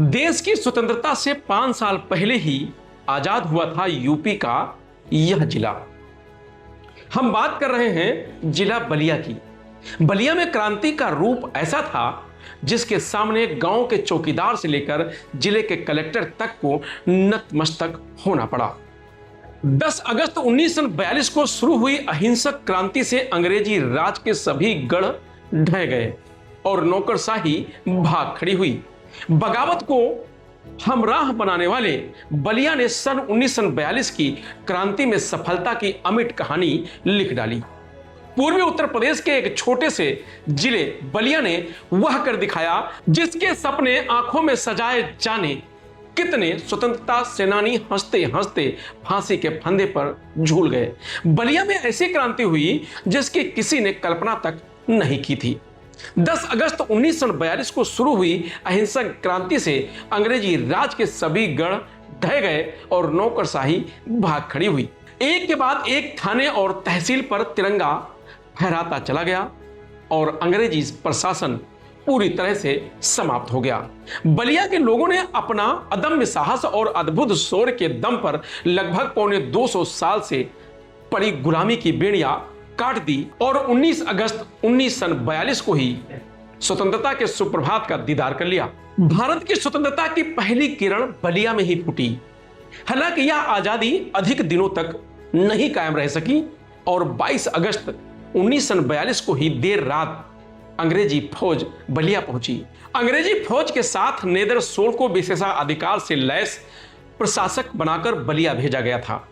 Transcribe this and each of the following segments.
देश की स्वतंत्रता से 5 साल पहले ही आजाद हुआ था यूपी का यह जिला। हम बात कर रहे हैं जिला बलिया की। बलिया में क्रांति का रूप ऐसा था जिसके सामने गांव के चौकीदार से लेकर जिले के कलेक्टर तक को नतमस्तक होना पड़ा। 10 अगस्त 1942 को शुरू हुई अहिंसक क्रांति से अंग्रेजी राज के सभी गढ़ ढह गए और नौकरशाही भाग खड़ी हुई। बगावत को हमराह बनाने वाले बलिया ने सन 1942 की क्रांति में सफलता की अमिट कहानी लिख डाली। पूर्वी उत्तर प्रदेश के एक छोटे से जिले बलिया ने वह कर दिखाया जिसके सपने आंखों में सजाए जाने कितने स्वतंत्रता सेनानी हंसते हंसते फांसी के फंदे पर झूल गए। बलिया में ऐसी क्रांति हुई जिसकी किसी ने कल्पना तक नहीं की थी। 10 अगस्त 1942 को शुरू हुई अहिंसक क्रांति से अंग्रेजी राज के सभी गढ़ ढह गए और नौकरशाही भाग खड़ी हुई। एक के बाद एक थाने और तहसील पर तिरंगा फहराता चला गया और अंग्रेजी प्रशासन पूरी तरह से समाप्त हो गया। बलिया के लोगों ने अपना अदम्य साहस और अद्भुत शौर्य के दम पर लगभग पौने 200 साल से पड़ी गुलामी की बेड़ियां काट दी और 19 अगस्त 1942 को ही स्वतंत्रता के सुप्रभात का दीदार कर लिया। भारत की स्वतंत्रता की पहली किरण बलिया में ही फूटी। हालांकि यह आजादी अधिक दिनों तक नहीं कायम रह सकी और 22 अगस्त 1942 को ही देर रात अंग्रेजी फौज बलिया पहुंची। अंग्रेजी फौज के साथ नेदरसोल को विशेषाधिकार से लैस प्रशासक बनाकर बलिया भेजा गया था।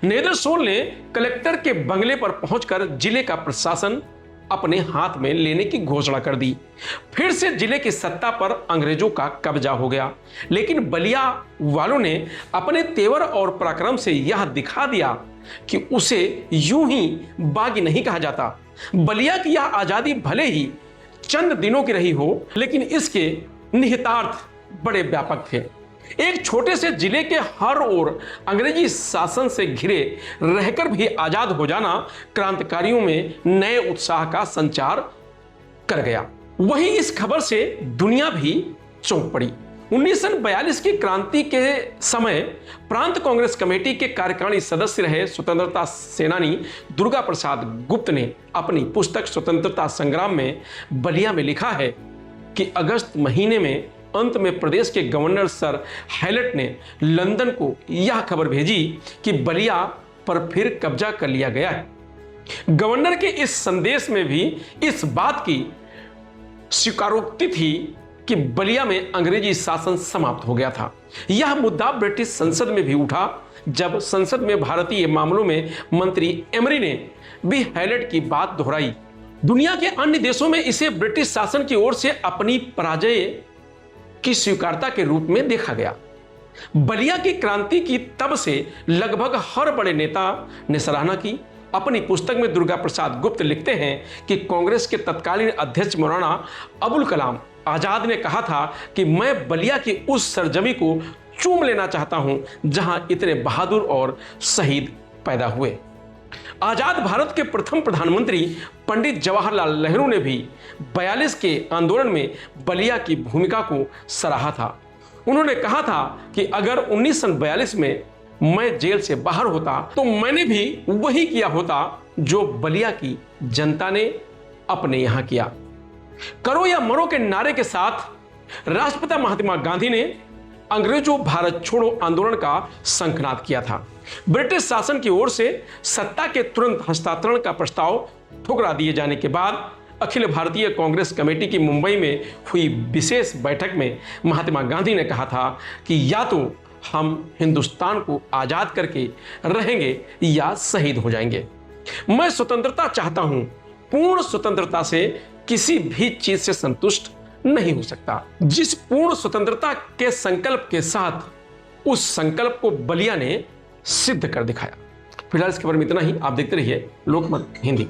नेदरसोल ने कलेक्टर के बंगले पर पहुंचकर जिले का प्रशासन अपने हाथ में लेने की घोषणा कर दी। फिर से जिले की सत्ता पर अंग्रेजों का कब्जा हो गया, लेकिन बलिया वालों ने अपने तेवर और पराक्रम से यह दिखा दिया कि उसे यूं ही बागी नहीं कहा जाता। बलिया की यह आजादी भले ही चंद दिनों की रही हो, लेकिन इसके निहितार्थ बड़े व्यापक थे। एक छोटे से जिले के हर ओर अंग्रेजी शासन से घिरे रहकर भी आजाद हो जाना क्रांतिकारियों में नए उत्साह का संचार कर गया। वहीं इस खबर से दुनिया भी चौंक पड़ी। 1942 की क्रांति के समय प्रांत कांग्रेस कमेटी के कार्यकारिणी सदस्य रहे स्वतंत्रता सेनानी दुर्गा प्रसाद गुप्त ने अपनी पुस्तक स्वतंत्रता संग्राम में बलिया में लिखा है कि अगस्त महीने में अंत में प्रदेश के गवर्नर सर हैलेट ने लंदन को यह खबर भेजी कि बलिया पर फिर कब्जा कर लिया गया है। गवर्नर के इस संदेश में भी इस बात की स्वीकारोक्ति थी कि बलिया में अंग्रेजी शासन समाप्त हो गया था। यह मुद्दा ब्रिटिश संसद में भी उठा जब संसद में भारतीय मामलों में मंत्री एमरी ने भी हैलेट की बात दोहराई। दुनिया के अन्य देशों में इसे ब्रिटिश शासन की ओर से अपनी पराजय की स्वीकारता के रूप में देखा गया। बलिया की क्रांति की तब से लगभग हर बड़े नेता ने सराहना की। अपनी पुस्तक में दुर्गा प्रसाद गुप्त लिखते हैं कि कांग्रेस के तत्कालीन अध्यक्ष मौलाना अबुल कलाम आजाद ने कहा था कि मैं बलिया की उस सरजमी को चूम लेना चाहता हूं जहां इतने बहादुर और शहीद पैदा हुए। आजाद भारत के प्रथम प्रधानमंत्री पंडित जवाहरलाल नेहरू ने भी 42 के आंदोलन में बलिया की भूमिका को सराहा था। उन्होंने कहा था कि अगर 1942 में मैं जेल से बाहर होता तो मैंने भी वही किया होता जो बलिया की जनता ने अपने यहां किया। करो या मरो के नारे के साथ राष्ट्रपिता महात्मा गांधी ने अंग्रेजों भारत छोड़ो आंदोलन का शंखनाद किया था। ब्रिटिश शासन की ओर से सत्ता के तुरंत हस्तांतरण का प्रस्ताव ठुकरा दिए जाने के बाद अखिल भारतीय कांग्रेस कमेटी की मुंबई में हुई विशेष बैठक में महात्मा गांधी ने कहा था कि या तो हम हिंदुस्तान को आजाद करके रहेंगे या शहीद हो जाएंगे। मैं स्वतंत्रता चाहता हूं, पूर्ण स्वतंत्रता से किसी भी चीज से संतुष्ट नहीं हो सकता। जिस पूर्ण स्वतंत्रता के संकल्प के साथ उस संकल्प को बलिया ने सिद्ध कर दिखाया। फिलहाल इस खबर में इतना ही। आप देखते रहिए लोकमत हिंदी।